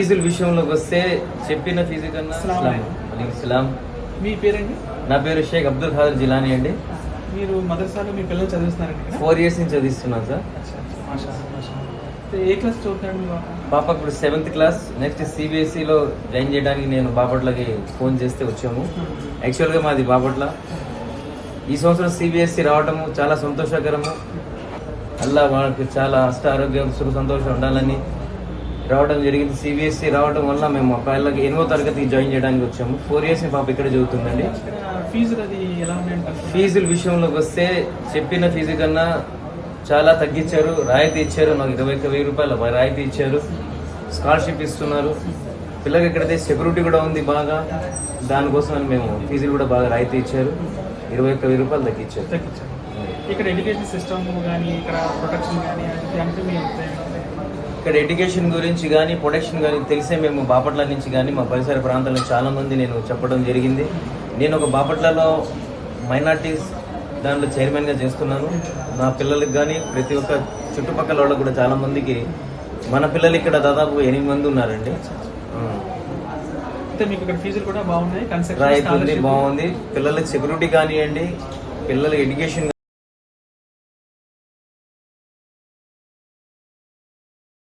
ఫీజుల విషయంలోకి వస్తే చెప్పిన ఫీజు కన్నా ఇస్లాం. మీ పేరండి? నా పేరు షేక్ అబ్దుల్ ఖాదర్ జిలానీ అండి. మీరు మదర్సాలో మీ పిల్లలు చదివిస్తున్నారండి? 4 years నుంచి చదివిస్తున్నాను సార్. ఏ క్లాస్ చదువుతున్నాడు మీ పాప ఇప్పుడు 7th క్లాస్. నెక్స్ట్ సిబిఎస్ఈలో జాయిన్ చేయడానికి నేను బాపట్లకి ఫోన్ చేస్తే వచ్చాము. యాక్చువల్గా మాది బాపట్ల. ఈ సంవత్సరం సిబిఎస్ఈ రావటము చాలా సంతోషకరము. అల్లా వాళ్ళకి చాలా అష్ట ఆరోగ్యం సుఖ సంతోషం ఉండాలని రావడం జరిగింది. సిబిఎస్ఈ రావడం వల్ల మేము మా పిల్లలకి 8వ తరగతి జాయిన్ చేయడానికి వచ్చాము. 4 years పాప ఇక్కడ చదువుతుందండి. ఫీజులు అది ఎలా ఉన్నాయంటే? ఫీజుల విషయంలోకి వస్తే చెప్పిన ఫీజు కన్నా చాలా తగ్గించారు, రాయితీ ఇచ్చారు. నాకు 21,000 రూపాయలు రాయితీ ఇచ్చారు. స్కాలర్షిప్ ఇస్తున్నారు. పిల్లలకి ఇక్కడైతే సెక్యూరిటీ కూడా ఉంది బాగా. దానికోసం మేము ఫీజులు కూడా బాగా రాయితీ ఇచ్చారు. 21,000 రూపాయలు తగ్గించారు. ఇక్కడ ఎడ్యుకేషన్ సిస్టమ్ కానీ ఇక్కడ ప్రొటెక్షన్ కానీ అంటే మీ ఇక్కడ ఎడ్యుకేషన్ గురించి కానీ ప్రొటెక్షన్ కానీ తెలిసే మేము బాపట్ల నుంచి కానీ మా పరిసర ప్రాంతాల్లో చాలామంది నేను చెప్పడం జరిగింది. నేను ఒక బాపట్లలో మైనార్టీస్ దాంట్లో చైర్మన్గా చేస్తున్నాను. నా పిల్లలకి కానీ ప్రతి ఒక్క చుట్టుపక్కల వాళ్ళకి కూడా చాలామందికి మన పిల్లలు ఇక్కడ దాదాపు 8 మంది ఉన్నారండి. మీకు ఇక్కడ ఫీజులు కూడా బాగున్నాయి, రాయితీ బాగుంది. పిల్లలకి సెక్యూరిటీ కానివ్వండి, పిల్లల ఎడ్యుకేషన్